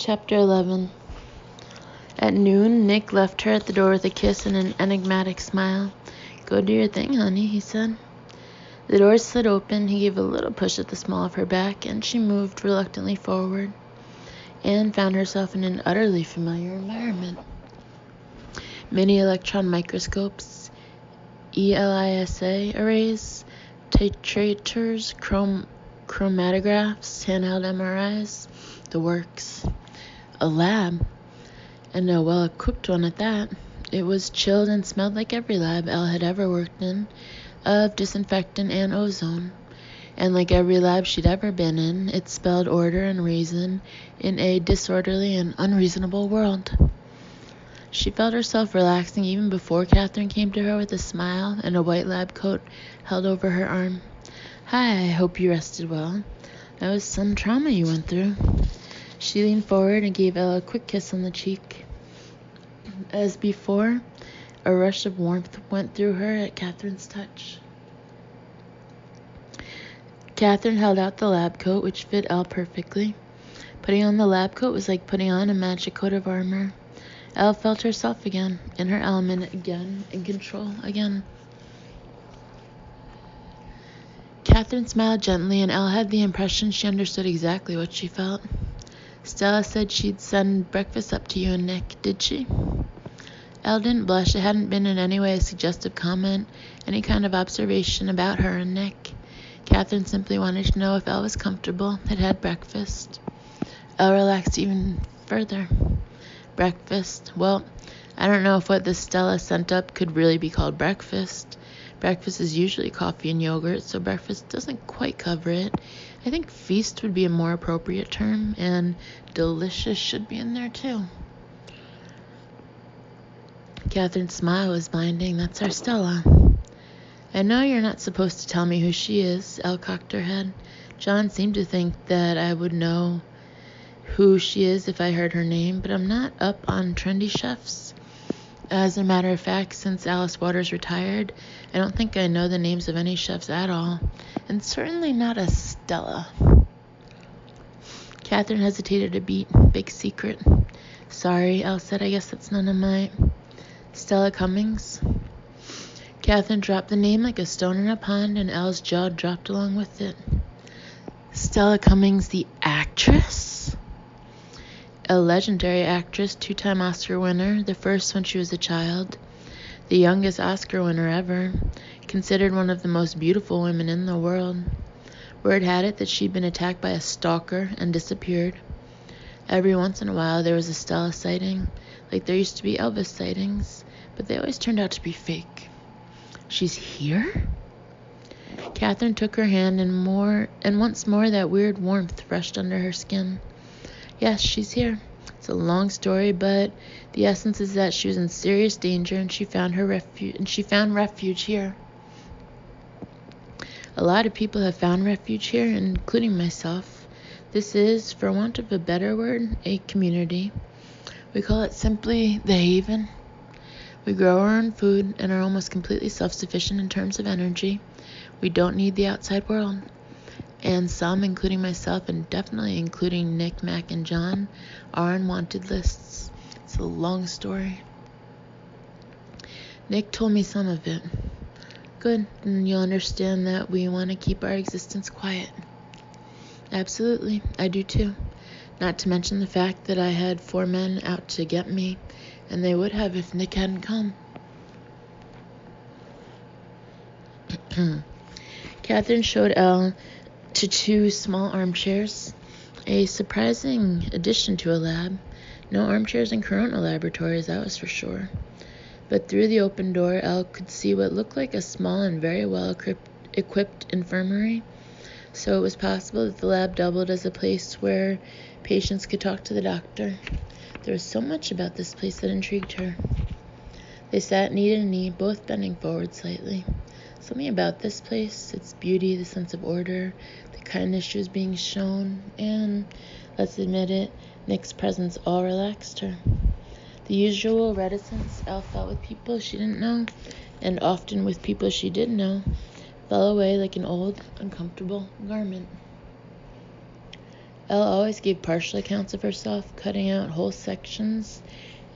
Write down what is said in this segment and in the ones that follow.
Chapter 11. At noon, Nick left her at the door with a kiss and an enigmatic smile. "Go do your thing, honey," he said. The door slid open, he gave a little push at the small of her back, and she moved reluctantly forward. Anne found herself in an utterly familiar environment. Mini electron microscopes, ELISA arrays, titrators, chromatographs, handheld MRIs, the works. A lab, and a well-equipped one at that. It was chilled and smelled like every lab Elle had ever worked in, of disinfectant and ozone. And like every lab she'd ever been in, it spelled order and reason in a disorderly and unreasonable world. She felt herself relaxing even before Catherine came to her with a smile and a white lab coat held over her arm. "Hi, I hope you rested well. That was some trauma you went through." She leaned forward and gave Elle a quick kiss on the cheek. As before, a rush of warmth went through her at Catherine's touch. Catherine held out the lab coat, which fit Elle perfectly. Putting on the lab coat was like putting on a magic coat of armor. Elle felt herself again, in her element again, in control again. Catherine smiled gently, and Elle had the impression she understood exactly what she felt. "Stella said she'd send breakfast up to you and Nick, did she?" Elle didn't blush. It hadn't been in any way a suggestive comment, any kind of observation about her and Nick. Catherine simply wanted to know if Elle was comfortable, had had breakfast. Elle relaxed even further. Breakfast. Well, I don't know if what this Stella sent up could really be called breakfast. Breakfast is usually coffee and yogurt, so breakfast doesn't quite cover it. I think feast would be a more appropriate term, and delicious should be in there too. Catherine's smile was blinding. "That's our Stella." "I know you're not supposed to tell me who she is," Elle cocked her head. "John seemed to think that I would know who she is if I heard her name, but I'm not up on trendy chefs. As a matter of fact, since Alice Waters retired, I don't think I know the names of any chefs at all, and certainly not a Stella." Catherine hesitated a beat. "Big secret." "Sorry," Elle said. "I guess that's none of my—" "Stella Cummings?" Catherine dropped the name like a stone in a pond, and Elle's jaw dropped along with it. "Stella Cummings, the actress?" "A legendary actress, 2-time Oscar winner, the first when she was a child, the youngest Oscar winner ever, considered one of the most beautiful women in the world. Word had it that she'd been attacked by a stalker and disappeared. Every once in a while there was a Stella sighting, like there used to be Elvis sightings, but they always turned out to be fake." "She's here?" Catherine took her hand, and once more that weird warmth rushed under her skin. "Yes, she's here. It's a long story, but the essence is that she was in serious danger, and she found refuge here. A lot of people have found refuge here, including myself. This is, for want of a better word, a community. We call it simply the Haven. We grow our own food and are almost completely self-sufficient in terms of energy. We don't need the outside world. And some, including myself and definitely including Nick, Mac, and John, are on wanted lists. It's a long story." "Nick told me some of it." "Good, and you'll understand that we want to keep our existence quiet." "Absolutely, I do too. Not to mention the fact that I had 4 men out to get me, and they would have if Nick hadn't come." Catherine showed Elle to 2 small armchairs, a surprising addition to a lab. No armchairs in Corona laboratories, that was for sure. But through the open door, Elle could see what looked like a small and very well equipped infirmary. So it was possible that the lab doubled as a place where patients could talk to the doctor. There was so much about this place that intrigued her. They sat knee to knee, both bending forward slightly. Something about this place, its beauty, the sense of order, the kindness she was being shown, and, let's admit it, Nick's presence all relaxed her. The usual reticence Elle felt with people she didn't know, and often with people she did know, fell away like an old, uncomfortable garment. Elle always gave partial accounts of herself, cutting out whole sections,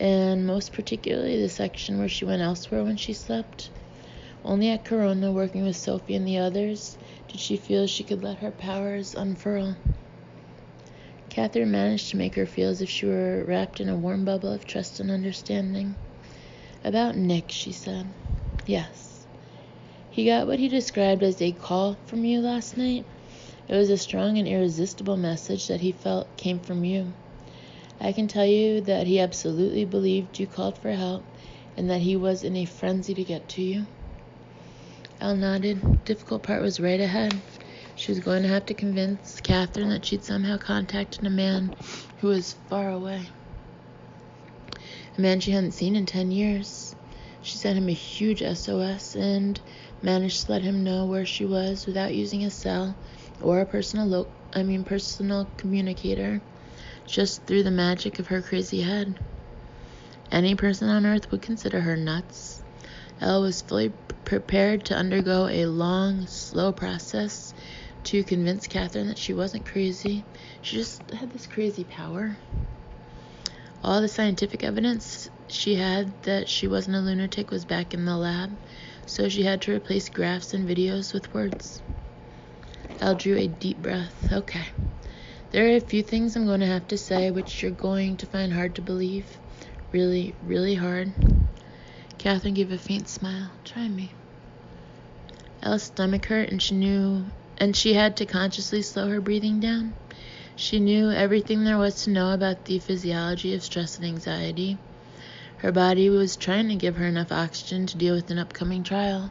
and most particularly the section where she went elsewhere when she slept. Only at Corona, working with Sophie and the others, did she feel she could let her powers unfurl. Catherine managed to make her feel as if she were wrapped in a warm bubble of trust and understanding. About Nick, she said. Yes. He got what he described as a call from you last night. It was a strong and irresistible message that he felt came from you. I can tell you that he absolutely believed you called for help and that he was in a frenzy to get to you. Elle nodded. The difficult part was right ahead. She was going to have to convince Catherine that she'd somehow contacted a man who was far away. A man she hadn't seen in 10 years. She sent him a huge SOS and managed to let him know where she was without using a cell or a personal communicator, just through the magic of her crazy head. Any person on earth would consider her nuts. Elle was fully prepared to undergo a long, slow process to convince Catherine that she wasn't crazy. She just had this crazy power. All the scientific evidence she had that she wasn't a lunatic was back in the lab, so she had to replace graphs and videos with words. Elle drew a deep breath. Okay. There are a few things I'm going to have to say which you're going to find hard to believe. Really, really hard. Catherine gave a faint smile. Try me. Elle's stomach hurt and she had to consciously slow her breathing down. She knew everything there was to know about the physiology of stress and anxiety. Her body was trying to give her enough oxygen to deal with an upcoming trial.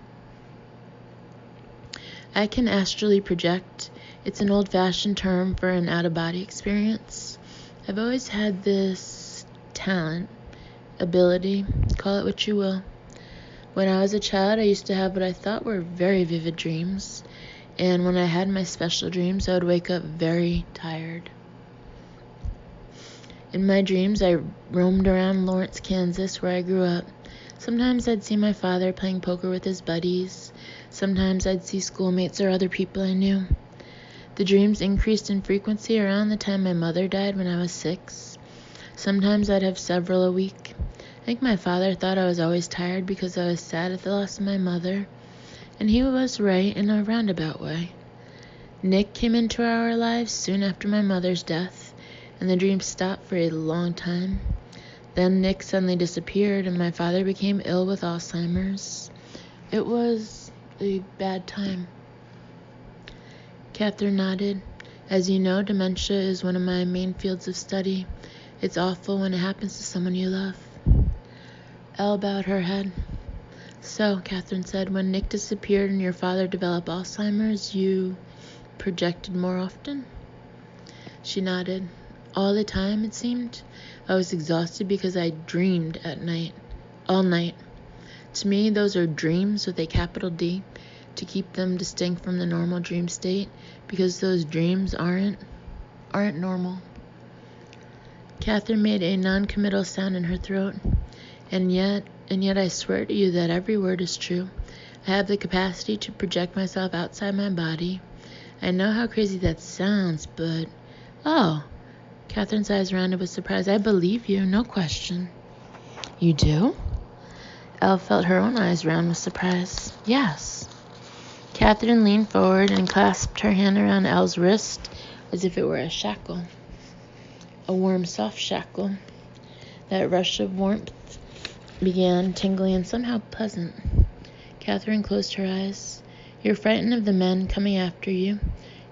I can astrally project. It's an old-fashioned term for an out-of-body experience. I've always had this talent, ability, call it what you will. When I was a child, I used to have what I thought were very vivid dreams, and when I had my special dreams, I would wake up very tired. In my dreams, I roamed around Lawrence, Kansas, where I grew up. Sometimes I'd see my father playing poker with his buddies. Sometimes I'd see schoolmates or other people I knew. The dreams increased in frequency around the time my mother died when I was 6. Sometimes I'd have several a week. I think my father thought I was always tired because I was sad at the loss of my mother, and he was right in a roundabout way. Nick came into our lives soon after my mother's death, and the dreams stopped for a long time. Then Nick suddenly disappeared, and my father became ill with Alzheimer's. It was a bad time. Catherine nodded. As you know, dementia is one of my main fields of study. It's awful when it happens to someone you love. Elle bowed her head. So, Catherine said, when Nick disappeared and your father developed Alzheimer's, you projected more often? She nodded. All the time, it seemed. I was exhausted because I dreamed at night. All night. To me, those are dreams with a capital D, to keep them distinct from the normal dream state, because those dreams aren't normal. Catherine made a non-committal sound in her throat. And yet I swear to you that every word is true. I have the capacity to project myself outside my body. I know how crazy that sounds, but... Oh, Catherine's eyes rounded with surprise. I believe you, no question. You do? Elle felt her own eyes round with surprise. Yes. Catherine leaned forward and clasped her hand around Elle's wrist as if it were a shackle. A warm, soft shackle. That rush of warmth began, tingling and somehow pleasant. Catherine closed her eyes. You're frightened of the men coming after you.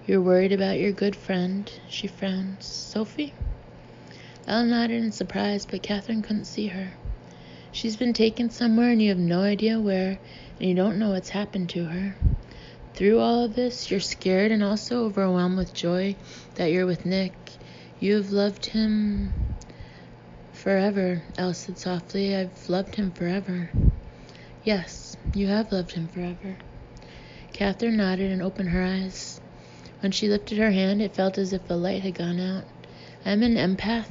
You're worried about your good friend. She frowned. Sophie? Elle nodded in surprise, but Catherine couldn't see her. She's been taken somewhere and you have no idea where, and you don't know what's happened to her. Through all of this, you're scared and also overwhelmed with joy that you're with Nick. You have loved him forever, Elle said softly. I've loved him forever. Yes, you have loved him forever. Catherine nodded and opened her eyes. When she lifted her hand, it felt as if a light had gone out. I'm an empath.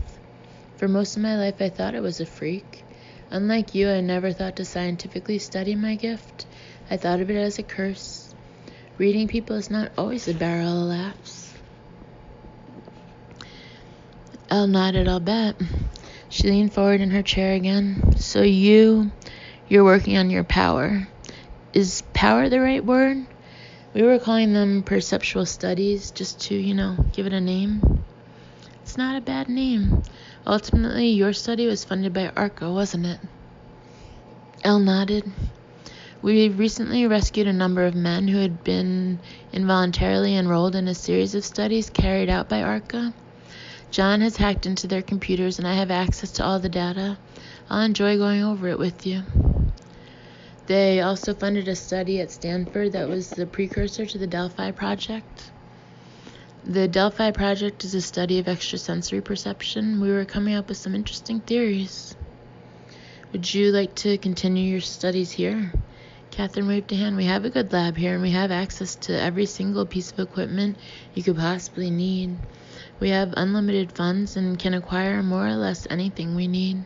For most of my life, I thought I was a freak. Unlike you, I never thought to scientifically study my gift. I thought of it as a curse. Reading people is not always a barrel of laughs. Elle nodded, I'll bet. She leaned forward in her chair again. So you're working on your power. Is power the right word? We were calling them perceptual studies just to, give it a name. It's not a bad name. Ultimately, your study was funded by ARCA, wasn't it? Elle nodded. We recently rescued a number of men who had been involuntarily enrolled in a series of studies carried out by ARCA. John has hacked into their computers and I have access to all the data. I'll enjoy going over it with you. They also funded a study at Stanford that was the precursor to the Delphi Project. The Delphi Project is a study of extrasensory perception. We were coming up with some interesting theories. Would you like to continue your studies here? Catherine waved a hand. We have a good lab here, and we have access to every single piece of equipment you could possibly need. We have unlimited funds and can acquire more or less anything we need.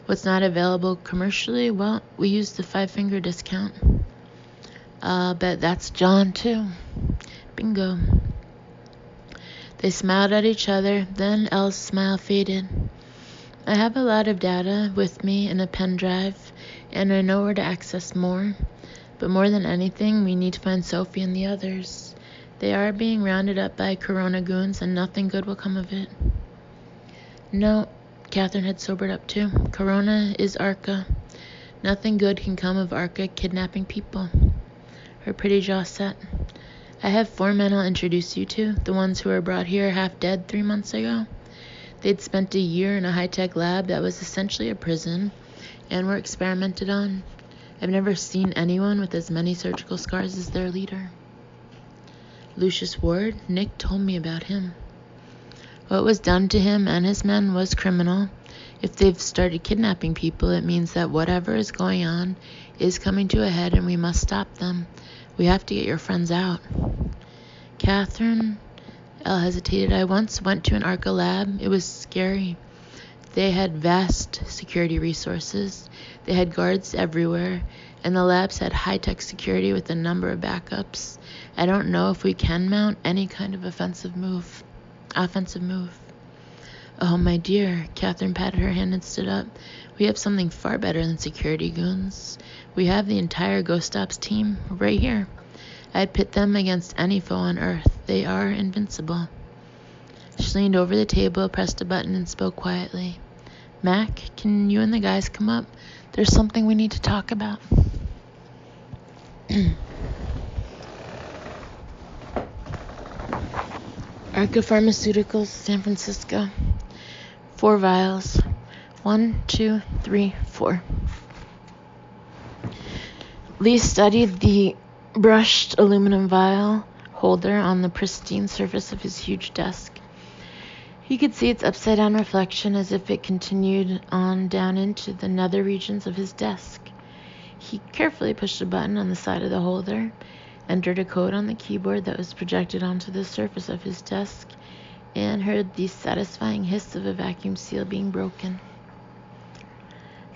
What's not available commercially, well, we use the 5-finger discount. I'll bet that's John, too. Bingo. They smiled at each other, then Elle's smile faded. I have a lot of data with me in a pen drive, and I know where to access more. But more than anything, we need to find Sophie and the others. They are being rounded up by Corona goons, and nothing good will come of it. No, Catherine had sobered up too. Corona is ARCA. Nothing good can come of ARCA kidnapping people. Her pretty jaw set. I have 4 men I'll introduce you to, the ones who were brought here half dead 3 months ago. They'd spent a year in a high-tech lab that was essentially a prison, and were experimented on. I've never seen anyone with as many surgical scars as their leader. Lucius Ward, Nick told me about him. What was done to him and his men was criminal. If they've started kidnapping people, it means that whatever is going on is coming to a head and we must stop them. We have to get your friends out. Catherine, Elle hesitated. I once went to an ARCA lab. It was scary. They had vast security resources. They had guards everywhere, and the labs had high-tech security with a number of backups. I don't know if we can mount any kind of offensive move. Oh, my dear, Catherine patted her hand and stood up. We have something far better than security goons. We have the entire Ghost Ops team right here. I'd pit them against any foe on Earth. They are invincible. She leaned over the table, pressed a button, and spoke quietly. Mac, can you and the guys come up? There's something we need to talk about. ARCA Pharmaceuticals, San Francisco. 4 vials. 1, 2, 3, 4. Lee studied the brushed aluminum vial holder on the pristine surface of his huge desk. He could see its upside-down reflection as if it continued on down into the nether regions of his desk. He carefully pushed a button on the side of the holder, entered a code on the keyboard that was projected onto the surface of his desk, and heard the satisfying hiss of a vacuum seal being broken.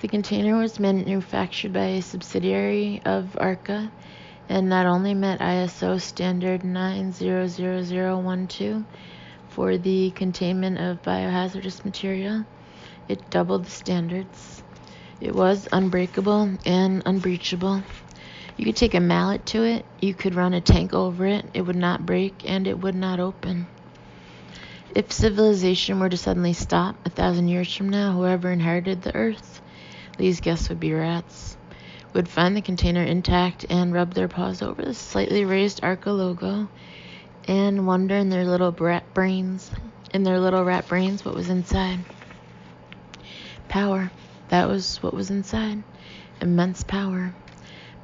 The container was manufactured by a subsidiary of ARCA and not only met ISO standard 90012 for the containment of biohazardous material, it doubled the standards. It was unbreakable and unbreachable. You could take a mallet to it, you could run a tank over it, it would not break, and it would not open. If civilization were to suddenly stop 1,000 years from now, whoever inherited the Earth, Lee's guess would be rats, would find the container intact and rub their paws over the slightly raised ARCA logo and wonder in their little rat brains what was inside. Power. That was what was inside. Immense power.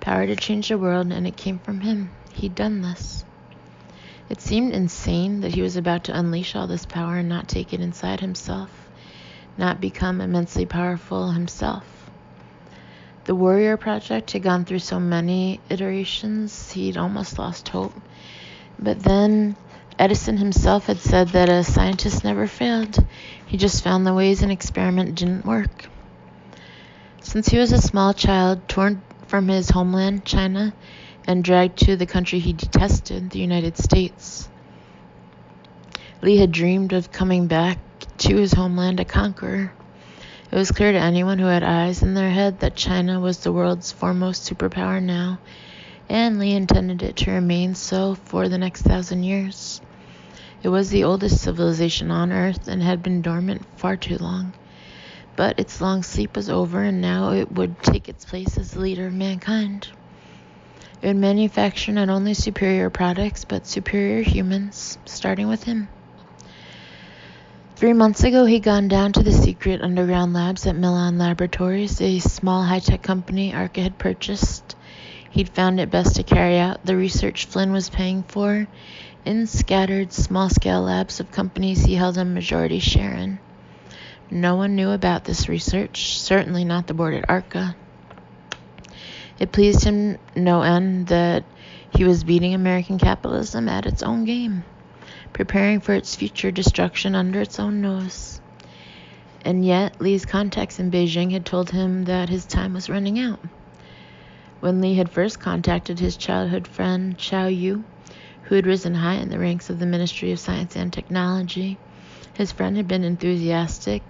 Power to change the world, and it came from him. He'd done this. It seemed insane that he was about to unleash all this power and not take it inside himself, not become immensely powerful himself. The Warrior Project had gone through so many iterations, he'd almost lost hope. But then Edison himself had said that a scientist never failed. He just found the ways an experiment didn't work. Since he was a small child, torn from his homeland, China, and dragged to the country he detested, the United States, Lee had dreamed of coming back to his homeland a conqueror. It was clear to anyone who had eyes in their head that China was the world's foremost superpower now, and Lee intended it to remain so for the next 1,000 years. It was the oldest civilization on Earth and had been dormant far too long. But its long sleep was over, and now it would take its place as the leader of mankind. It would manufacture not only superior products, but superior humans, starting with him. 3 months ago, he'd gone down to the secret underground labs at Milan Laboratories, a small high-tech company Arca had purchased. He'd found it best to carry out the research Flynn was paying for in scattered small-scale labs of companies he held a majority share in. No one knew about this research, certainly not the board at Arca. It pleased him no end that he was beating American capitalism at its own game, preparing for its future destruction under its own nose. And yet, Lee's contacts in Beijing had told him that his time was running out. When Lee had first contacted his childhood friend, Xiao Yu, who had risen high in the ranks of the Ministry of Science and Technology, his friend had been enthusiastic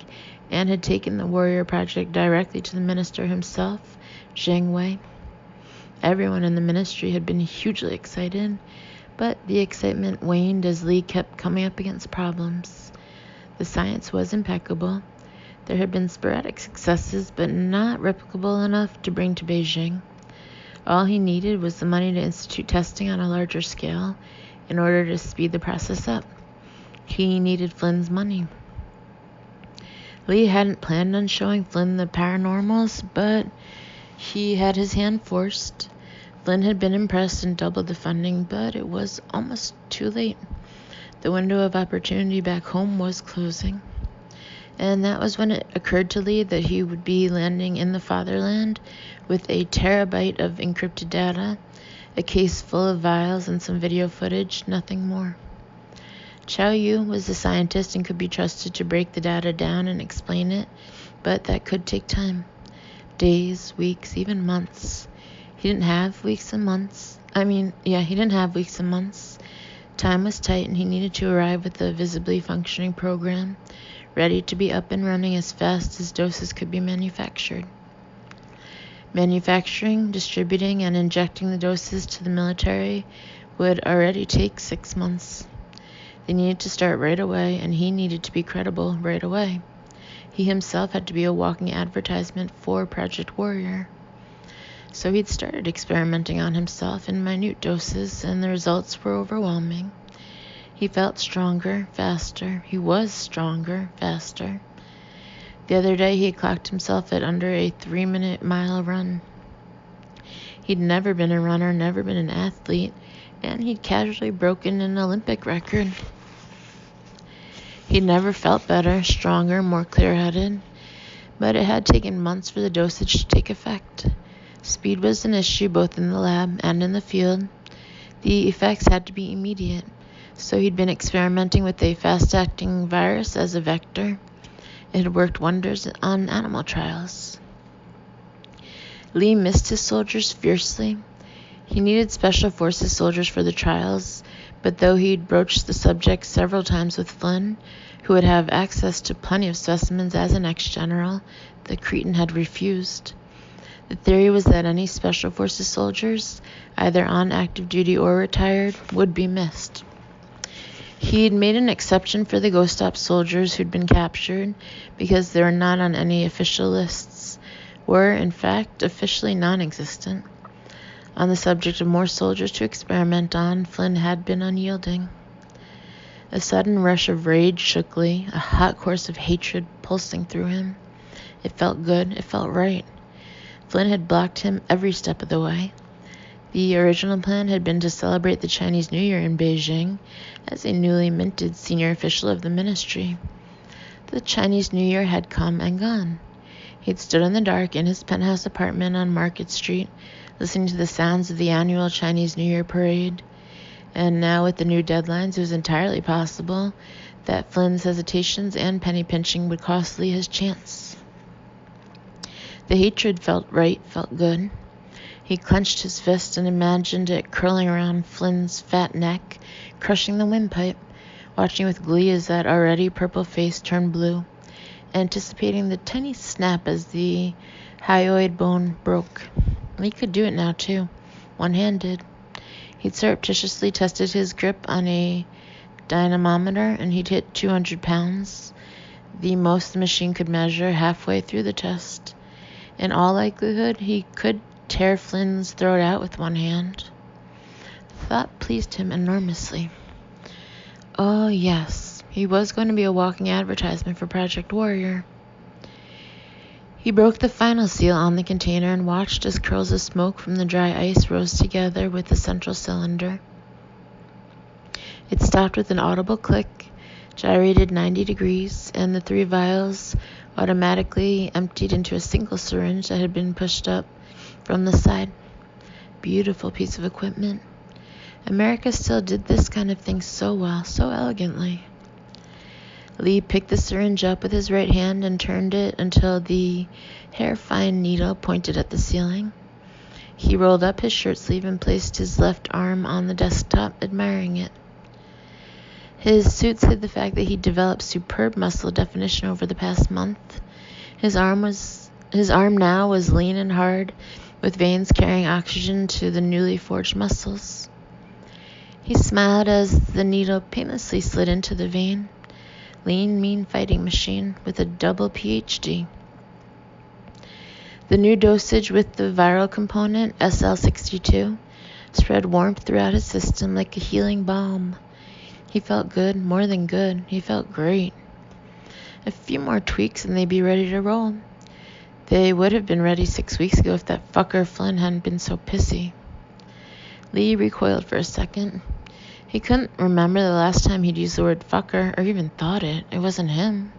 and had taken the Warrior Project directly to the minister himself, Zheng Wei. Everyone in the ministry had been hugely excited, but the excitement waned as Lee kept coming up against problems. The science was impeccable. There had been sporadic successes, but not replicable enough to bring to Beijing. All he needed was the money to institute testing on a larger scale in order to speed the process up. He needed Flynn's money. Lee hadn't planned on showing Flynn the paranormals, but he had his hand forced. Flynn had been impressed and doubled the funding, but it was almost too late. The window of opportunity back home was closing. And that was when it occurred to Lee that he would be landing in the fatherland with a terabyte of encrypted data, a case full of vials and some video footage, nothing more. Xiao Yu was a scientist and could be trusted to break the data down and explain it, but that could take time. Days, weeks, even months. He didn't have weeks and months. He didn't have weeks and months. Time was tight, and he needed to arrive with a visibly functioning program, ready to be up and running as fast as doses could be manufactured. Manufacturing, distributing, and injecting the doses to the military would already take 6 months. They needed to start right away, and he needed to be credible right away. He himself had to be a walking advertisement for Project Warrior. So he'd started experimenting on himself in minute doses, and the results were overwhelming. He felt stronger, faster. He was stronger, faster. The other day he had clocked himself at under a 3-minute mile run. He'd never been a runner, never been an athlete, and he'd casually broken an Olympic record. He'd never felt better, stronger, more clear-headed, but it had taken months for the dosage to take effect. Speed was an issue both in the lab and in the field. The effects had to be immediate, so he'd been experimenting with a fast-acting virus as a vector. It had worked wonders on animal trials. Lee missed his soldiers fiercely. He needed special forces soldiers for the trials, but though he'd broached the subject several times with Flynn, who would have access to plenty of specimens as an ex-general, the Cretan had refused. The theory was that any special forces soldiers, either on active duty or retired, would be missed. He'd made an exception for the Ghost Ops soldiers who'd been captured because they were not on any official lists, were, in fact, officially non-existent. On the subject of more soldiers to experiment on, Flynn had been unyielding. A sudden rush of rage shook Lee, a hot course of hatred pulsing through him. It felt good, it felt right. Flynn had blocked him every step of the way. The original plan had been to celebrate the Chinese New Year in Beijing as a newly minted senior official of the ministry. The Chinese New Year had come and gone. He'd stood in the dark in his penthouse apartment on Market Street, listening to the sounds of the annual Chinese New Year parade. And now, with the new deadlines, it was entirely possible that Flynn's hesitations and penny pinching would cost Lee his chance. The hatred felt right, felt good. He clenched his fist and imagined it curling around Flynn's fat neck, crushing the windpipe, watching with glee as that already purple face turned blue, anticipating the tiny snap as the hyoid bone broke. He could do it now, too, one-handed. He'd surreptitiously tested his grip on a dynamometer, and he'd hit 200 pounds, the most the machine could measure, halfway through the test. In all likelihood, he could tear Flynn's throat out with one hand. The thought pleased him enormously. Oh, yes, he was going to be a walking advertisement for Project Warrior. He broke the final seal on the container and watched as curls of smoke from the dry ice rose together with the central cylinder. It stopped with an audible click, gyrated 90 degrees, and the 3 vials automatically emptied into a single syringe that had been pushed up from the side. Beautiful piece of equipment. America still did this kind of thing so well, so elegantly. Lee picked the syringe up with his right hand and turned it until the hair-fine needle pointed at the ceiling. He rolled up his shirt sleeve and placed his left arm on the desktop, admiring it. His suits hid the fact that he'd developed superb muscle definition over the past month. His arm now was lean and hard, with veins carrying oxygen to the newly forged muscles. He smiled as the needle painlessly slid into the vein. Lean, mean fighting machine with a double PhD. The new dosage with the viral component, SL62, spread warmth throughout his system like a healing balm. He felt good, more than good. He felt great. A few more tweaks and they'd be ready to roll. They would have been ready 6 weeks ago if that fucker Flynn hadn't been so pissy. Lee recoiled for a second. He couldn't remember the last time he'd used the word fucker or even thought it. It wasn't him.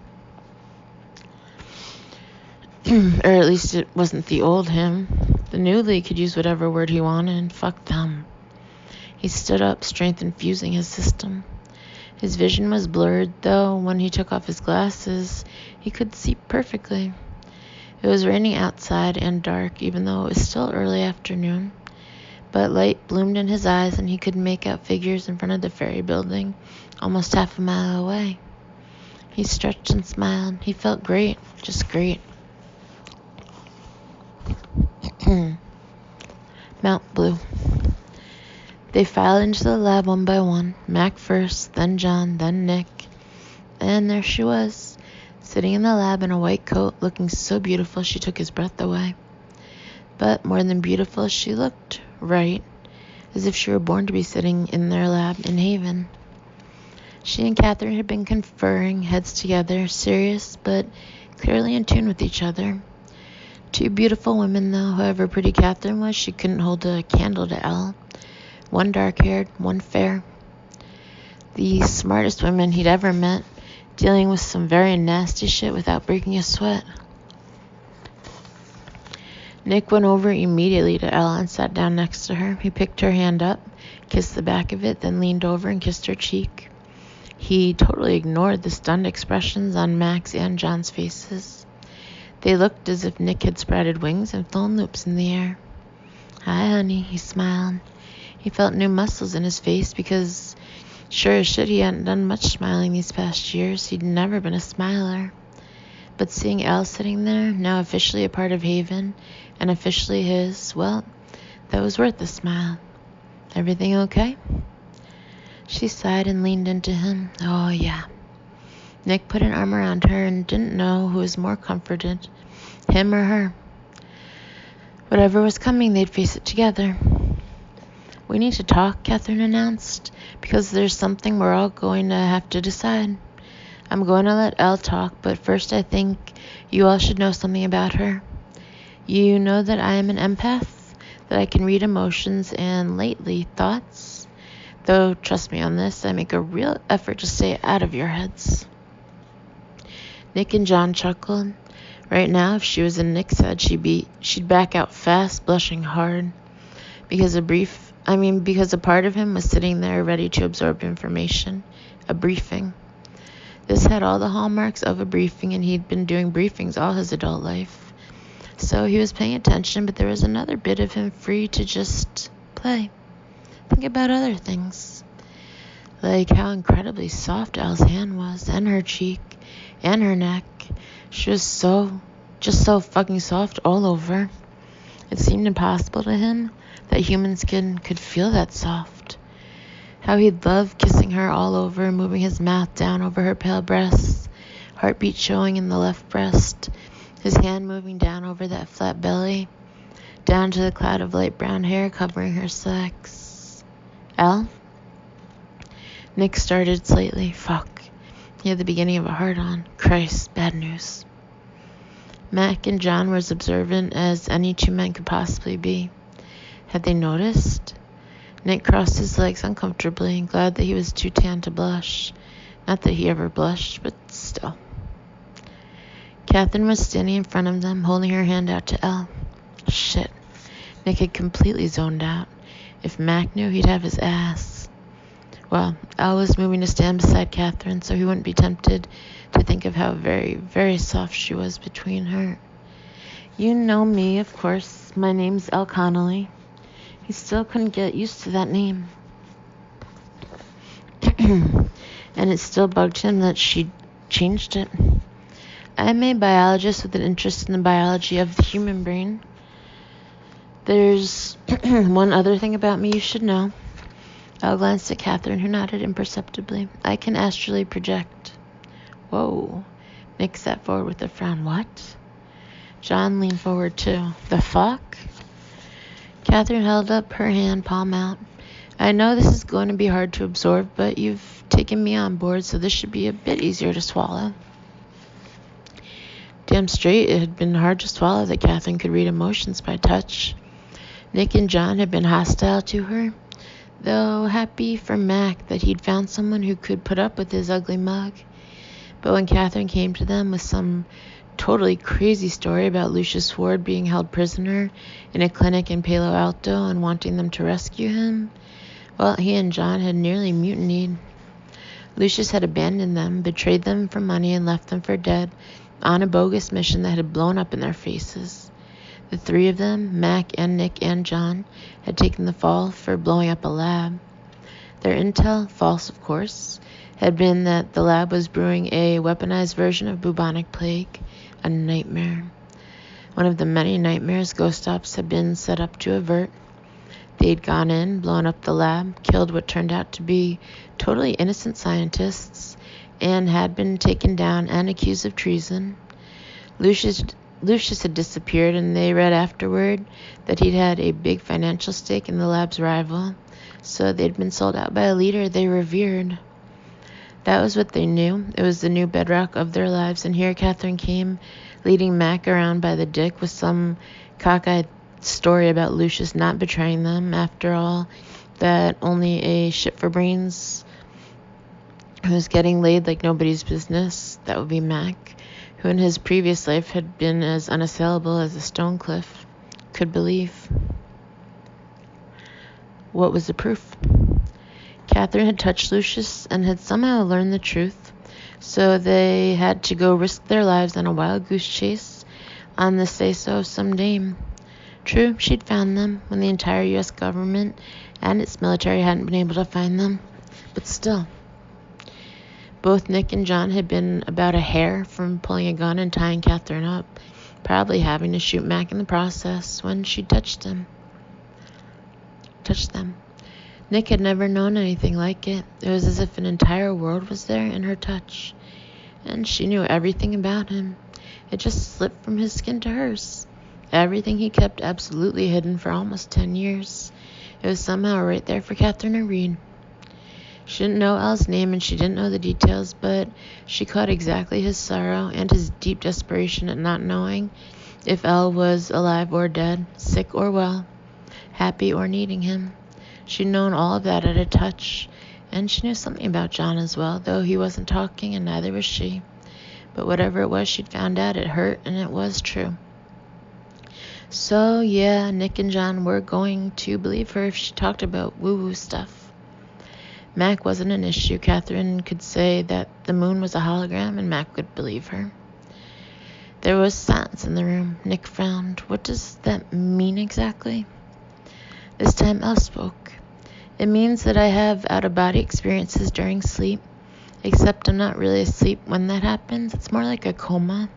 Or at least it wasn't the old him. The new Lee could use whatever word he wanted. Fuck them. He stood up, strength infusing his system. His vision was blurred, though when he took off his glasses, he could see perfectly. It was raining outside and dark, even though it was still early afternoon. But light bloomed in his eyes, and he could make out figures in front of the ferry building, almost half a mile away. He stretched and smiled. He felt great, just great. Mount Blue. They filed into the lab one by one, Mac first, then John, then Nick. And there she was, sitting in the lab in a white coat, looking so beautiful she took his breath away. But more than beautiful, she looked right, as if she were born to be sitting in their lab in Haven. She and Catherine had been conferring, heads together, serious, but clearly in tune with each other. 2 beautiful women, though. However pretty Catherine was, she couldn't hold a candle to Elle. One dark-haired, one fair. The smartest women he'd ever met, dealing with some very nasty shit without breaking a sweat. Nick went over immediately to Elle and sat down next to her. He picked her hand up, kissed the back of it, then leaned over and kissed her cheek. He totally ignored the stunned expressions on Mac's and John's faces. They looked as if Nick had sprouted wings and flown loops in the air. "Hi, honey," he smiled. He felt new muscles in his face because, sure as shit, he hadn't done much smiling these past years. He'd never been a smiler. But seeing Elle sitting there, now officially a part of Haven, and officially his, well, that was worth a smile. "Everything okay?" She sighed and leaned into him. "Oh, yeah." Nick put an arm around her and didn't know who was more comforted, him or her. Whatever was coming, they'd face it together. "We need to talk," Catherine announced, "because there's something we're all going to have to decide. I'm going to let Elle talk, but first I think you all should know something about her. You know that I am an empath, that I can read emotions and, lately, thoughts. Though, trust me on this, I make a real effort to stay out of your heads." Nick and John chuckled. Right now, if she was in Nick's head, she'd back out fast, blushing hard. Because a part of him was sitting there ready to absorb information. A briefing. This had all the hallmarks of a briefing, and he'd been doing briefings all his adult life. So he was paying attention, but there was another bit of him free to just play. Think about other things. like how incredibly soft Elle's hand was, and her cheek, and her neck. She was just so fucking soft all over. It seemed impossible to him that human skin could feel that soft. How he'd love kissing her all over, moving his mouth down over her pale breasts, heartbeat showing in the left breast, his hand moving down over that flat belly, down to the cloud of light brown hair covering her sex. Elle? Nick started slightly. Fuck. He had the beginning of a hard-on. Christ, bad news. Mac and John were as observant as any two men could possibly be. Had they noticed? Nick crossed his legs uncomfortably, glad that he was too tan to blush. Not that he ever blushed, but still. Catherine was standing in front of them, holding her hand out to Elle. Shit. Nick had completely zoned out. If Mac knew, he'd have his ass. Well, Elle was moving to stand beside Catherine, so he wouldn't be tempted to think of how very, very soft she was between her. You know me, of course. My name's Elle Connolly. He still couldn't get used to that name. And it still bugged him that she changed it. I'm a biologist with an interest in the biology of the human brain. There's one other thing about me you should know. Elle glanced at Catherine, who nodded imperceptibly. I can astrally project. Whoa. Nick sat forward with a frown. What? John leaned forward too. The fuck? Catherine held up her hand, palm out. I know this is going to be hard to absorb, but you've taken me on board, so this should be a bit easier to swallow. Damn straight, it had been hard to swallow that Catherine could read emotions by touch. Nick and John had been hostile to her, though happy for Mac that he'd found someone who could put up with his ugly mug. But when Catherine came to them with some totally crazy story about Lucius Ward being held prisoner in a clinic in Palo Alto and wanting them to rescue him, well, he and John had nearly mutinied. Lucius had abandoned them, betrayed them for money, and left them for dead on a bogus mission that had blown up in their faces. The three of them, Mac and Nick and John, had taken the fall for blowing up a lab. Their intel, false of course, had been that the lab was brewing a weaponized version of bubonic plague, a nightmare. One of the many nightmares ghost ops had been set up to avert. They'd gone in, blown up the lab, killed what turned out to be totally innocent scientists, and had been taken down and accused of treason. Lucius had disappeared, and they read afterward that he'd had a big financial stake in the lab's rival, so they'd been sold out by a leader they revered. That was what they knew. It was the new bedrock of their lives, and here Catherine came, leading Mac around by the dick with some cockeyed story about Lucius not betraying them. After all, that only a shit for brains who's getting laid like nobody's business, that would be Mac, who in his previous life had been as unassailable as a stone cliff, could believe. What was the proof? Catherine had touched Lucius and had somehow learned the truth, so they had to go risk their lives on a wild goose chase on the say-so of some dame. True, she'd found them when the entire U.S. government and its military hadn't been able to find them, but still. Both Nick and John had been about a hair from pulling a gun and tying Catherine up, probably having to shoot Mac in the process when she touched them. Nick had never known anything like it. It was as if an entire world was there in her touch, and she knew everything about him. It just slipped from his skin to hers. Everything he kept absolutely hidden for almost 10 years. It was somehow right there for Catherine to read. She didn't know Al's name and she didn't know the details, but she caught exactly his sorrow and his deep desperation at not knowing if Al was alive or dead, sick or well, happy or needing him. She'd known all of that at a touch, and she knew something about John as well, though he wasn't talking and neither was she. But whatever it was she'd found out, it hurt, and it was true. So, yeah, Nick and John were going to believe her if she talked about woo-woo stuff. Mac wasn't an issue. Catherine could say that the moon was a hologram, and Mac would believe her. There was silence in the room. Nick frowned. What does that mean exactly? This time Elle spoke. It means that I have out-of-body experiences during sleep, except I'm not really asleep when that happens. It's more like a coma.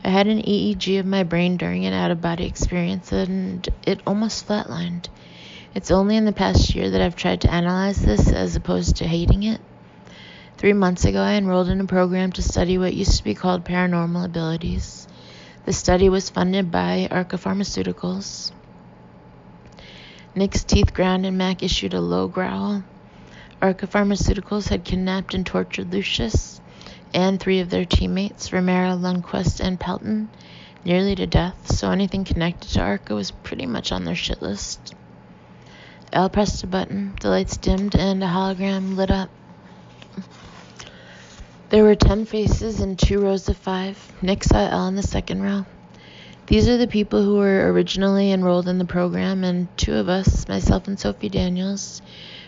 I had an EEG of my brain during an out-of-body experience, and it almost flatlined. It's only in the past year that I've tried to analyze this as opposed to hating it. 3 months ago, I enrolled in a program to study what used to be called paranormal abilities. The study was funded by Arca Pharmaceuticals. Nick's teeth ground and Mac issued a low growl. Arca Pharmaceuticals had kidnapped and tortured Lucius and 3 of their teammates, Romero, Lundquist, and Pelton, nearly to death, so anything connected to Arca was pretty much on their shit list. Al pressed a button, the lights dimmed, and a hologram lit up. There were 10 faces in 2 rows of 5. Nick saw Al in the second row. These are the people who were originally enrolled in the program, and 2 of us, myself and Sophie Daniels,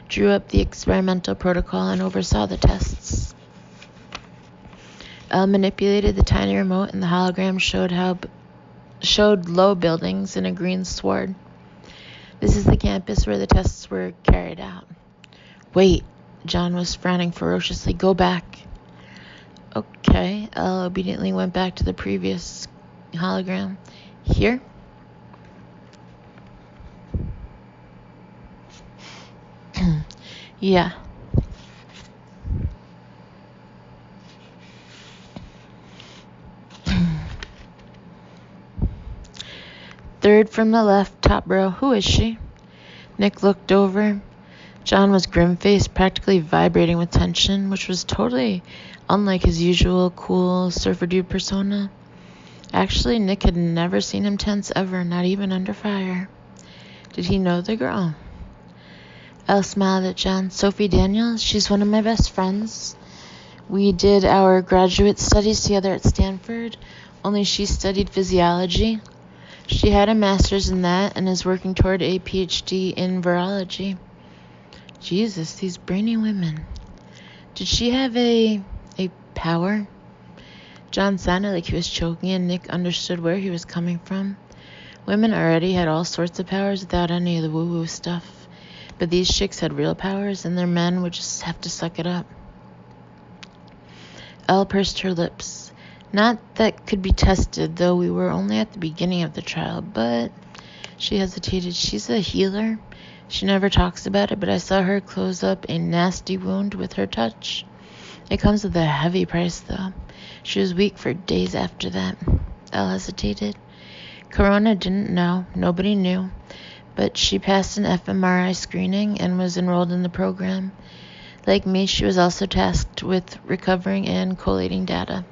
drew up the experimental protocol and oversaw the tests. Al manipulated the tiny remote, and the hologram showed low buildings and a green sward. This is the campus where the tests were carried out. Wait, John was frowning ferociously. Go back. Okay, Al obediently went back to the previous hologram. Here? Yeah. Third from the left, top row. Who is she? Nick looked over. John was grim-faced, practically vibrating with tension, which was totally unlike his usual cool surfer dude persona. Actually, Nick had never seen him tense ever, not even under fire. Did he know the girl? Elle smiled at John. Sophie Daniels, she's one of my best friends. We did our graduate studies together at Stanford, only she studied physiology. She had a master's in that and is working toward a PhD in virology. Jesus, these brainy women. Did she have a power? John sounded like he was choking, and Nick understood where he was coming from. Women already had all sorts of powers without any of the woo-woo stuff. But these chicks had real powers, and their men would just have to suck it up. Elle pursed her lips. Not that could be tested, though we were only at the beginning of the trial, but... She hesitated. She's a healer. She never talks about it, but I saw her close up a nasty wound with her touch. It comes with a heavy price, though. She was weak for days after that. Elle hesitated. Corona didn't know. Nobody knew. But she passed an fMRI screening and was enrolled in the program. Like me, she was also tasked with recovering and collating data.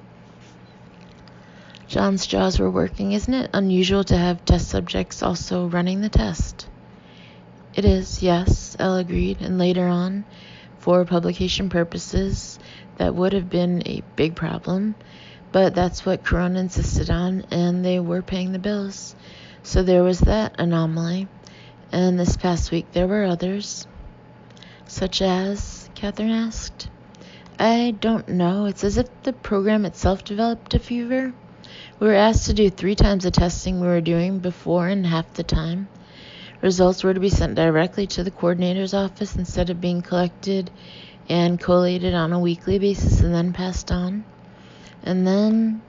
John's jaws were working. Isn't it unusual to have test subjects also running the test? It is, yes, Elle agreed, and later on, for publication purposes, that would have been a big problem, but that's what Corona insisted on, and they were paying the bills. So there was that anomaly, and this past week there were others. Such as? Catherine asked. I don't know. It's as if the program itself developed a fever. We were asked to do 3 times the testing we were doing before in half the time. Results were to be sent directly to the coordinator's office instead of being collected and collated on a weekly basis and then passed on. And then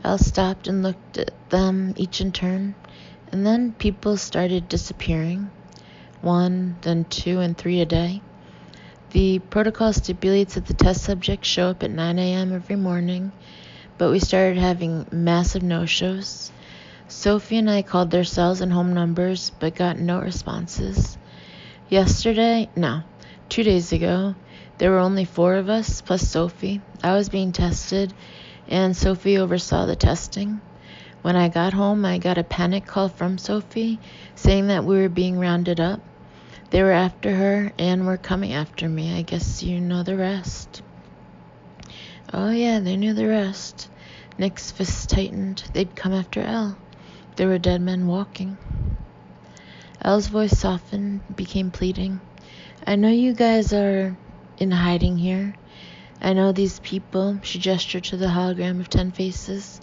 Elle stopped and looked at them each in turn, and then people started disappearing. 1, then 2, and 3 a day. The protocol stipulates that the test subjects show up at 9 a.m. every morning, but we started having massive no-shows. Sophie and I called their cells and home numbers, but got no responses. 2 days ago, there were only 4 of us, plus Sophie. I was being tested, and Sophie oversaw the testing. When I got home, I got a panic call from Sophie, saying that we were being rounded up. They were after her, and were coming after me. I guess you know the rest. Oh yeah, they knew the rest. Nick's fists tightened. They'd come after Elle. There were dead men walking. Elle's voice softened, became pleading. I know you guys are in hiding here. I know these people, she gestured to the hologram of 10 faces,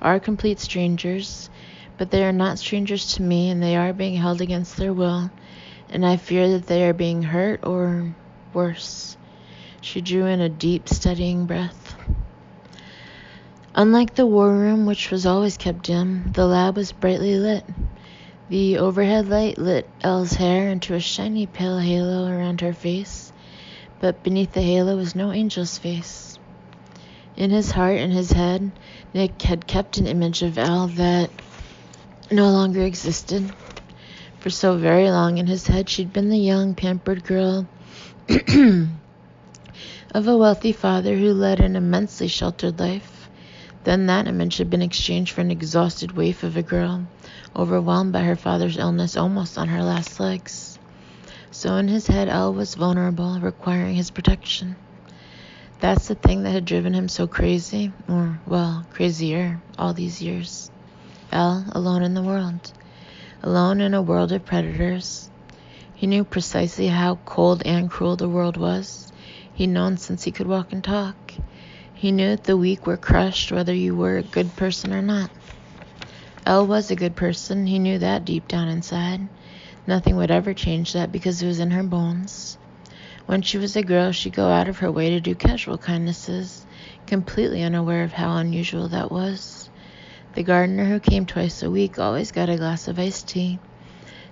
are complete strangers, but they are not strangers to me, and they are being held against their will. and I fear that they are being hurt or worse. She drew in a deep, steadying breath. Unlike the war room, which was always kept dim, the lab was brightly lit. The overhead light lit Elle's hair into a shiny pale halo around her face, but beneath the halo was no angel's face. In his heart and his head, Nick had kept an image of Elle that no longer existed. For so very long in his head, she'd been the young, pampered girl of a wealthy father who led an immensely sheltered life. Then that image had been exchanged for an exhausted waif of a girl, overwhelmed by her father's illness, almost on her last legs. So in his head, Elle was vulnerable, requiring his protection. That's the thing that had driven him so crazy, or, well, crazier, all these years. Elle, alone in the world. Alone in a world of predators. He knew precisely how cold and cruel the world was. He'd known since he could walk and talk. He knew that the weak were crushed whether you were a good person or not. Elle was a good person. He knew that deep down inside. Nothing would ever change that because it was in her bones. When she was a girl, she'd go out of her way to do casual kindnesses, completely unaware of how unusual that was. The gardener who came twice a week always got a glass of iced tea.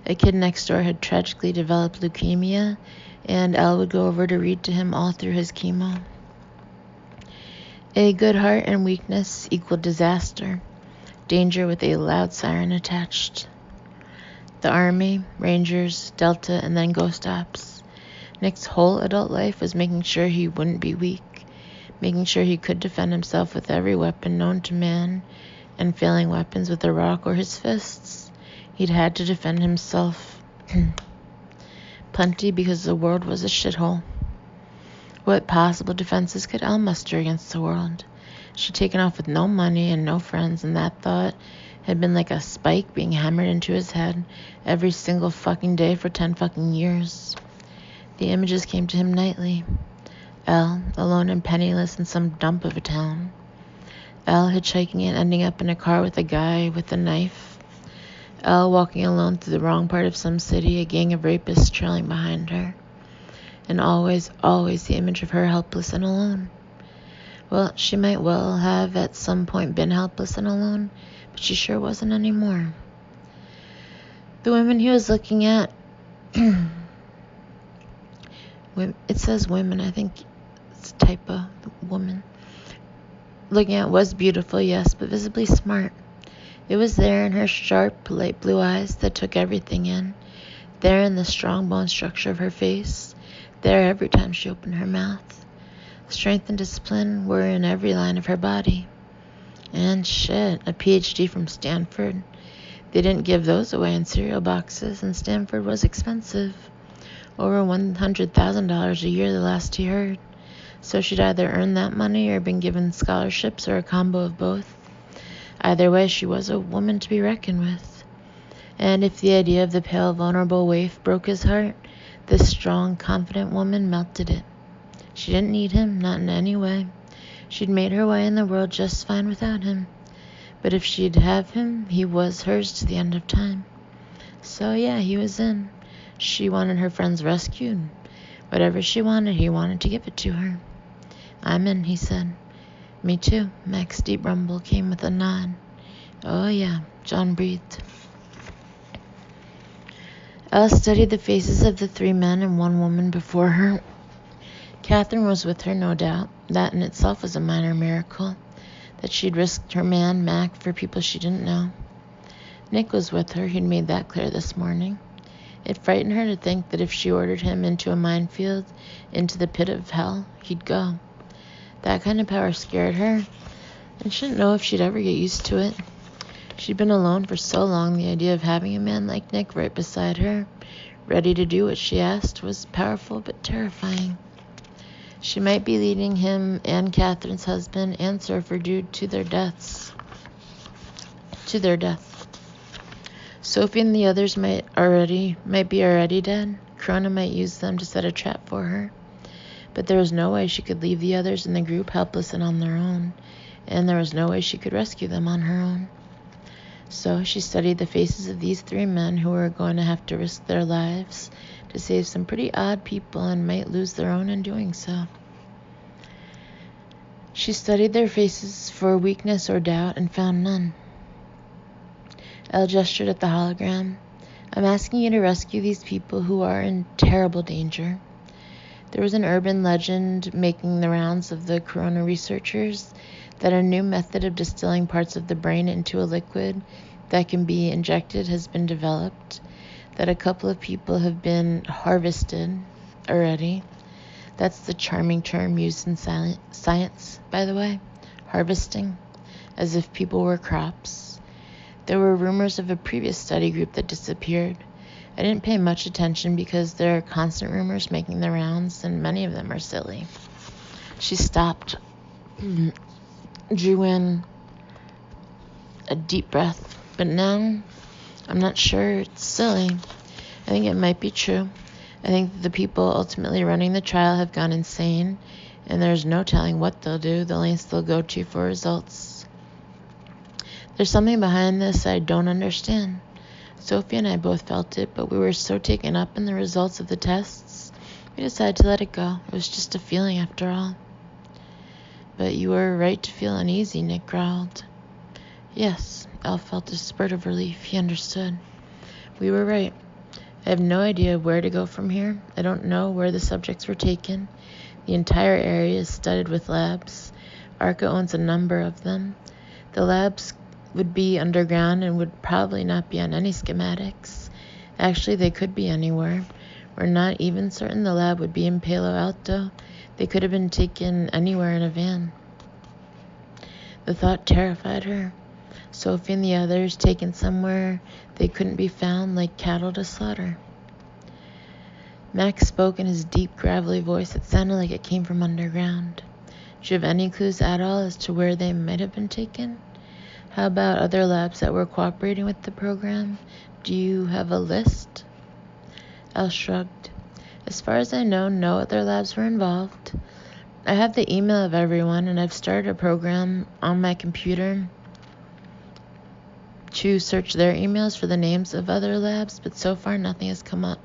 A kid next door had tragically developed leukemia, and Elle would go over to read to him all through his chemo. A good heart and weakness equaled disaster, danger with a loud siren attached. The Army, Rangers, Delta, and then Ghost Ops. Nick's whole adult life was making sure he wouldn't be weak, making sure he could defend himself with every weapon known to man, and failing weapons with a rock or his fists. He'd had to defend himself plenty because the world was a shithole. What possible defenses could Elle muster against the world? She'd taken off with no money and no friends, and that thought had been like a spike being hammered into his head every single fucking day for 10 fucking years. The images came to him nightly. Elle, alone and penniless in some dump of a town. Elle hitchhiking and ending up in a car with a guy with a knife. Elle walking alone through the wrong part of some city, a gang of rapists trailing behind her. And always, always the image of her helpless and alone. Well, she might well have at some point been helpless and alone, but she sure wasn't anymore. The women he was looking at, it says women, I think it's a typo, woman. Looking at was beautiful, yes, but visibly smart. It was there in her sharp, light blue eyes that took everything in, there in the strong bone structure of her face, there every time she opened her mouth. Strength and discipline were in every line of her body. And shit, a PhD from Stanford. They didn't give those away in cereal boxes, and Stanford was expensive. Over $100,000 a year the last he heard. So she'd either earned that money or been given scholarships or a combo of both. Either way, she was a woman to be reckoned with. And if the idea of the pale, vulnerable waif broke his heart, this strong, confident woman melted it. She didn't need him, not in any way. She'd made her way in the world just fine without him. But if she'd have him, he was hers to the end of time. So yeah, he was in. She wanted her friends rescued. Whatever she wanted, he wanted to give it to her. I'm in, he said. Me too, Mac's deep rumble came with a nod. Oh yeah, John breathed. Elle studied the faces of the 3 men and 1 woman before her. Catherine was with her, no doubt. That in itself was a minor miracle, that she'd risked her man, Mac, for people she didn't know. Nick was with her, he'd made that clear this morning. It frightened her to think that if she ordered him into a minefield, into the pit of hell, he'd go. That kind of power scared her, and she didn't know if she'd ever get used to it. She'd been alone for so long, the idea of having a man like Nick right beside her, ready to do what she asked, was powerful but terrifying. She might be leading him and Catherine's husband and surfer dude to their death. Sophie and the others might be already dead. Corona might use them to set a trap for her. But there was no way she could leave the others in the group helpless and on their own, and there was no way she could rescue them on her own. So she studied the faces of these 3 men who were going to have to risk their lives to save some pretty odd people and might lose their own in doing so. She studied their faces for weakness or doubt and found none. Elle gestured at the hologram. I'm asking you to rescue these people who are in terrible danger. There was an urban legend making the rounds of the corona researchers that a new method of distilling parts of the brain into a liquid that can be injected has been developed, that a couple of people have been harvested already. That's the charming term used in science, by the way, harvesting, as if people were crops. There were rumors of a previous study group that disappeared. I didn't pay much attention because there are constant rumors making the rounds, and many of them are silly. She stopped, drew in a deep breath, but now I'm not sure it's silly. I think it might be true. I think that the people ultimately running the trial have gone insane, and there's no telling what they'll do, the lengths they'll go to for results. There's something behind this I don't understand. Sophie and I both felt it, but we were so taken up in the results of the tests, we decided to let it go. It was just a feeling after all. But you were right to feel uneasy, Nick growled. Yes, Elle felt a spurt of relief. He understood. We were right. I have no idea where to go from here. I don't know where the subjects were taken. The entire area is studded with labs. ARCA owns a number of them. The labs would be underground and would probably not be on any schematics. Actually, they could be anywhere. We're not even certain the lab would be in Palo Alto. They could have been taken anywhere in a van. The thought terrified her. Sophie and the others taken somewhere they couldn't be found, like cattle to slaughter. Max spoke in his deep, gravelly voice that sounded like it came from underground. Do you have any clues at all as to where they might have been taken? How about other labs that were cooperating with the program? Do you have a list? Elle shrugged. As far as I know, no other labs were involved. I have the email of everyone, and I've started a program on my computer to search their emails for the names of other labs, but so far nothing has come up.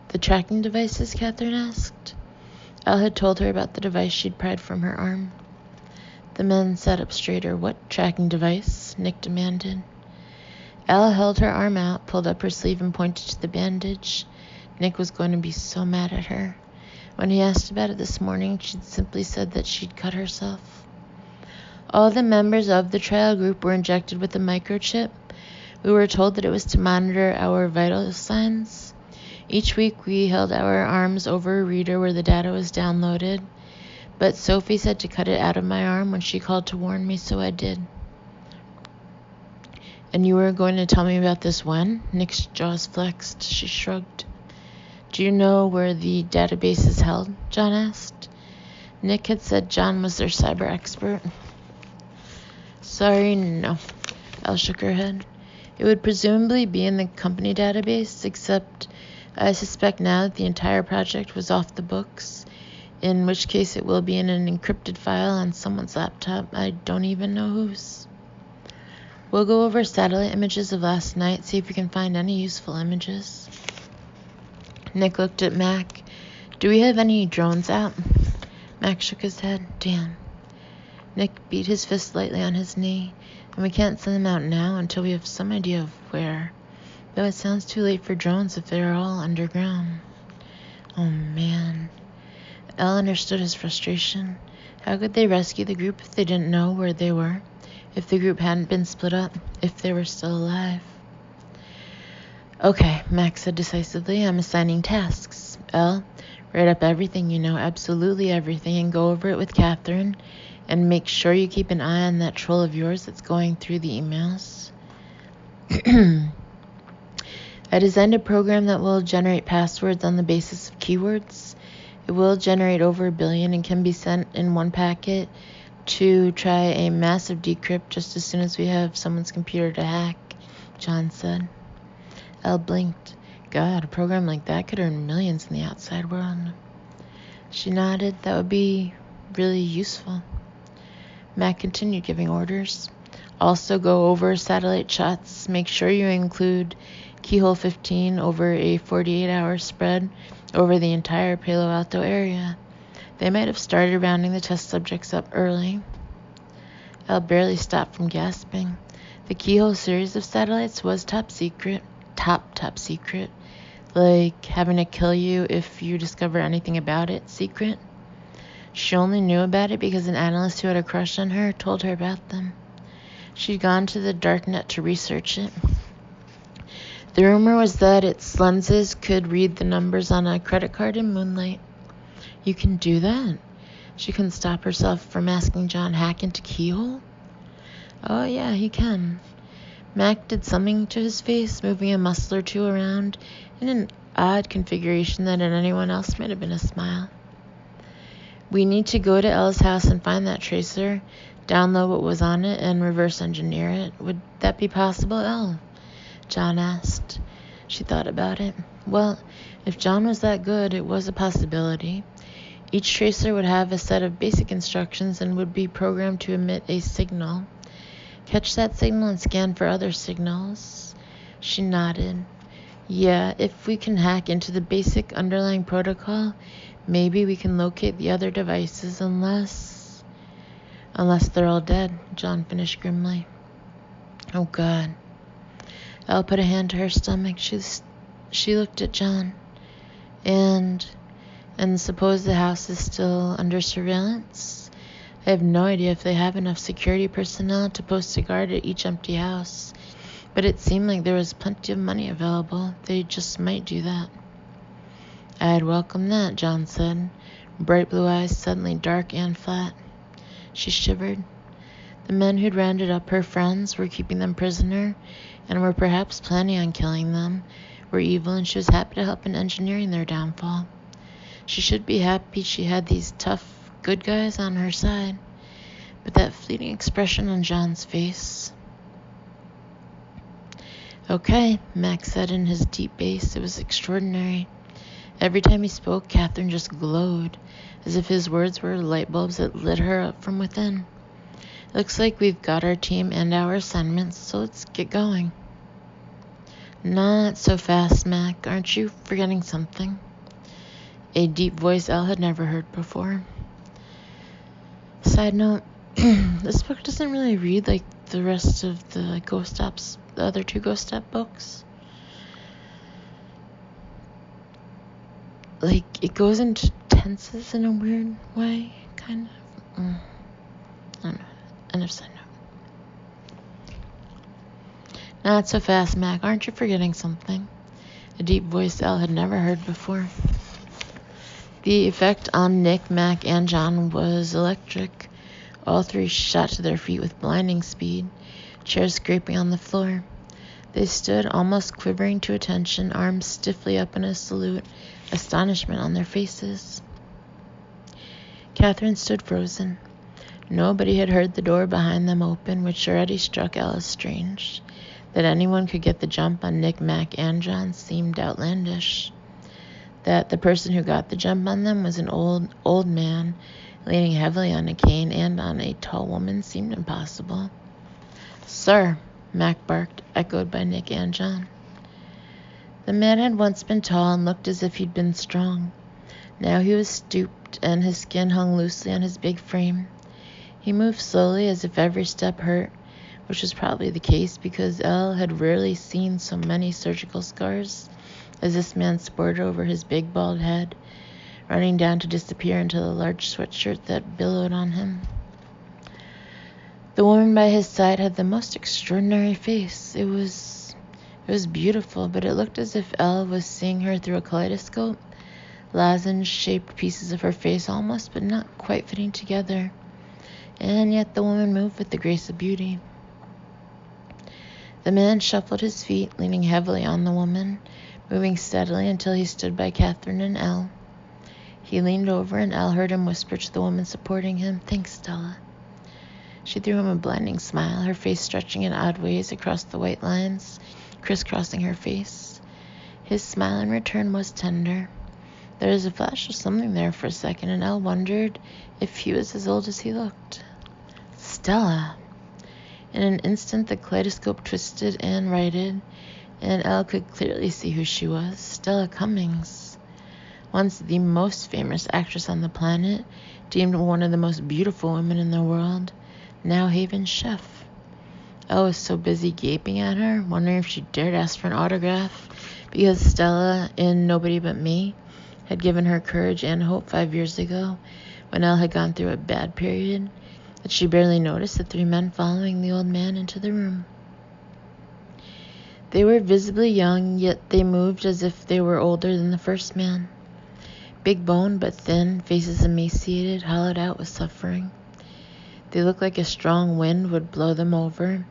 The tracking devices, Catherine asked. Elle had told her about the device she'd pried from her arm. The men sat up straighter. What tracking device? Nick demanded. Elle held her arm out, pulled up her sleeve, and pointed to the bandage. Nick was going to be so mad at her. When he asked about it this morning, she'd simply said that she'd cut herself. All the members of the trial group were injected with a microchip. We were told that it was to monitor our vital signs. Each week we held our arms over a reader where the data was downloaded. But Sophie said to cut it out of my arm when she called to warn me, so I did. And you were going to tell me about this when? Nick's jaws flexed. She shrugged. Do you know where the database is held? John asked. Nick had said John was their cyber expert. Sorry, no. Elle shook her head. It would presumably be in the company database, except I suspect now that the entire project was off the books, in which case it will be in an encrypted file on someone's laptop. I don't even know whose. We'll go over satellite images of last night, see if we can find any useful images. Nick looked at Mac. Do we have any drones out? Mac shook his head. Damn. Nick beat his fist lightly on his knee. And we can't send them out now until we have some idea of where. Though it sounds too late for drones if they're all underground. Oh, man. Elle understood his frustration. How could they rescue the group if they didn't know where they were? If the group hadn't been split up? If they were still alive? Okay, Max said decisively. I'm assigning tasks. Elle, write up everything you know, absolutely everything, and go over it with Catherine. And make sure you keep an eye on that troll of yours that's going through the emails. I designed a program that will generate passwords on the basis of keywords. It will generate over 1 billion and can be sent in one packet to try a massive decrypt just as soon as we have someone's computer to hack, John said. Elle blinked. God, a program like that could earn millions in the outside world. She nodded. That would be really useful. Mac continued giving orders. Also, go over satellite shots. Make sure you include keyhole 15 over a 48-hour spread over the entire Palo Alto area. They might have started rounding the test subjects up early. Elle barely stopped from gasping. The keyhole series of satellites was top secret. Top secret. Like having to kill you if you discover anything about it secret. She only knew about it because an analyst who had a crush on her told her about them. She'd gone to the darknet to research it. The rumor was that its lenses could read the numbers on a credit card in moonlight. You can do that? She couldn't stop herself from asking John, hack into keyhole? Oh yeah, he can. Mac did something to his face, moving a muscle or two around in an odd configuration that in anyone else might have been a smile. We need to go to Elle's house and find that tracer, download what was on it, and reverse engineer it. Would that be possible, Elle? John asked. She thought about it. Well, if John was that good, it was a possibility. Each tracer would have a set of basic instructions and would be programmed to emit a signal. Catch that signal and scan for other signals. She nodded. Yeah, if we can hack into the basic underlying protocol, maybe we can locate the other devices unless they're all dead, John finished grimly. Oh, God. Elle put a hand to her stomach. She looked at John. And suppose the house is still under surveillance? I have no idea if they have enough security personnel to post a guard at each empty house. But it seemed like there was plenty of money available. They just might do that. I'd welcome that, John said, bright blue eyes suddenly dark and flat. She shivered. The men who'd rounded up her friends were keeping them prisoner and were perhaps planning on killing them, were evil, and she was happy to help in engineering their downfall. She should be happy she had these tough, good guys on her side. But that fleeting expression on John's face. Okay, Max said in his deep bass. It was extraordinary. Every time he spoke, Catherine just glowed, as if his words were light bulbs that lit her up from within. Looks like we've got our team and our assignments, so let's get going. Not so fast, Mac. Aren't you forgetting something? A deep voice Elle had never heard before. Side note, this book doesn't really read like the rest of the the other two Ghost Step books. Like, it goes into tenses in a weird way, kind of. I don't know. End of side note. Not so fast, Mac. Aren't you forgetting something? A deep voice Elle had never heard before. The effect on Nick, Mac, and John was electric. All three shot to their feet with blinding speed, chairs scraping on the floor. They stood, almost quivering to attention, arms stiffly up in a salute, astonishment on their faces. Catherine stood frozen. Nobody had heard the door behind them open, which already struck Elle as strange. That anyone could get the jump on Nick, Mac, and John seemed outlandish. That the person who got the jump on them was an old man, leaning heavily on a cane and on a tall woman, seemed impossible. Sir, Mac barked, echoed by Nick and John. The man had once been tall and looked as if he'd been strong. Now he was stooped, and his skin hung loosely on his big frame. He moved slowly, as if every step hurt, which was probably the case because Elle had rarely seen so many surgical scars as this man sported over his big bald head, running down to disappear into the large sweatshirt that billowed on him. The woman by his side had the most extraordinary face. It was beautiful, but it looked as if Elle was seeing her through a kaleidoscope, lozenge-shaped pieces of her face almost, but not quite fitting together. And yet the woman moved with the grace of beauty. The man shuffled his feet, leaning heavily on the woman, moving steadily until he stood by Catherine and Elle. He leaned over, and Elle heard him whisper to the woman supporting him, "Thanks, Stella." She threw him a blinding smile, her face stretching in odd ways across the white lines, crisscrossing her face. His smile in return was tender. There was a flash of something there for a second, and Elle wondered if he was as old as he looked. Stella! In an instant, the kaleidoscope twisted and righted, and Elle could clearly see who she was. Stella Cummings, once the most famous actress on the planet, deemed one of the most beautiful women in the world, now Haven's chef. Elle was so busy gaping at her, wondering if she dared ask for an autograph, because Stella, in Nobody But Me, had given her courage and hope 5 years ago, when Elle had gone through a bad period, that she barely noticed the 3 men following the old man into the room. They were visibly young, yet they moved as if they were older than the first man. Big-boned but thin, faces emaciated, hollowed out with suffering. They looked like a strong wind would blow them over,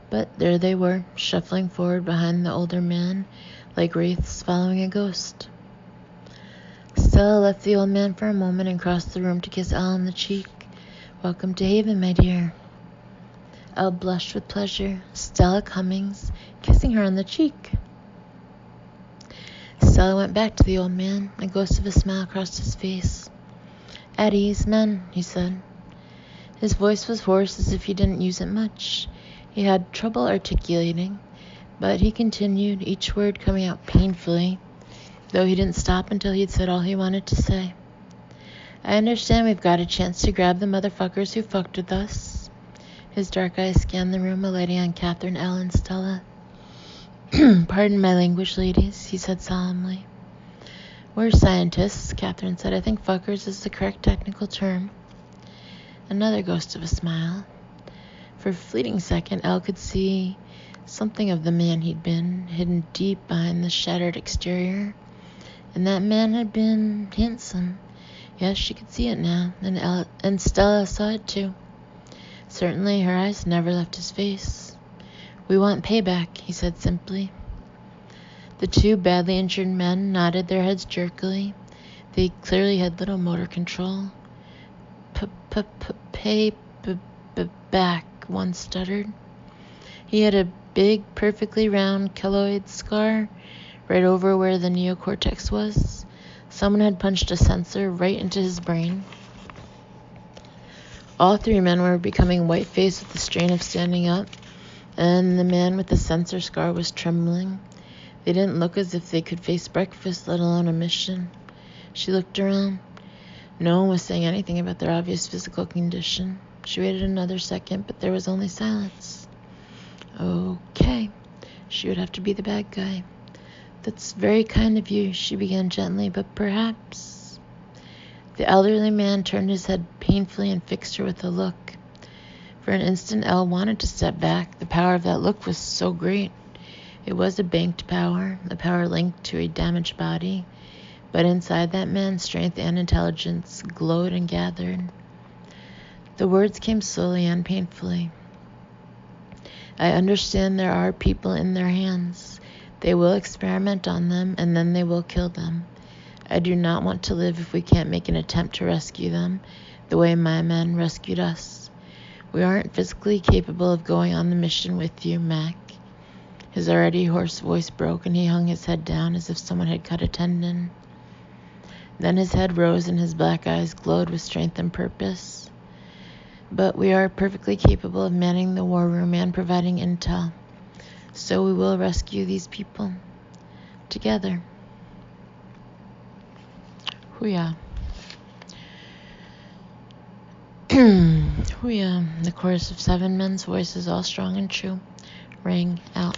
but there they were, shuffling forward behind the older man, like wraiths following a ghost. Stella left the old man for a moment and crossed the room to kiss Elle on the cheek. "Welcome to Haven, my dear." Elle blushed with pleasure. Stella Cummings, kissing her on the cheek. Stella went back to the old man. A ghost of a smile crossed his face. "At ease, men," he said. His voice was hoarse, as if he didn't use it much. He had trouble articulating, but he continued, each word coming out painfully, though he didn't stop until he'd said all he wanted to say. "I understand we've got a chance to grab the motherfuckers who fucked with us." His dark eyes scanned the room, alighting on Catherine, Elle, and Stella. "Pardon my language, ladies," he said solemnly. "We're scientists," Catherine said. "I think fuckers is the correct technical term." Another ghost of a smile. For a fleeting second, Elle could see something of the man he'd been, hidden deep behind the shattered exterior. And that man had been handsome. Yes, she could see it now, and Stella saw it too. Certainly, her eyes never left his face. "We want payback," he said simply. The 2 badly injured men nodded their heads jerkily. They clearly had little motor control. "Pay back," one stuttered. He had a big, perfectly round keloid scar right over where the neocortex was. Someone had punched a sensor right into his brain. All 3 men were becoming white-faced with the strain of standing up, and the man with the sensor scar was trembling. They didn't look as if they could face breakfast, let alone a mission. She looked around. No one was saying anything about their obvious physical condition. She waited another second, but there was only silence. "Okay, she would have to be the bad guy." "That's very kind of you," she began gently, "but perhaps..." The elderly man turned his head painfully and fixed her with a look. For an instant, Elle wanted to step back. The power of that look was so great. It was a banked power, a power linked to a damaged body. But inside that man, strength and intelligence glowed and gathered. The words came slowly and painfully. "I understand there are people in their hands. They will experiment on them, and then they will kill them. I do not want to live if we can't make an attempt to rescue them, the way my men rescued us. We aren't physically capable of going on the mission with you, Mac." His already hoarse voice broke, and he hung his head down as if someone had cut a tendon. Then his head rose, and his black eyes glowed with strength and purpose. "But we are perfectly capable of manning the war room and providing intel. So we will rescue these people. Together." Hoo-yah. Hoo-yah. The chorus of 7 men's voices, all strong and true, rang out.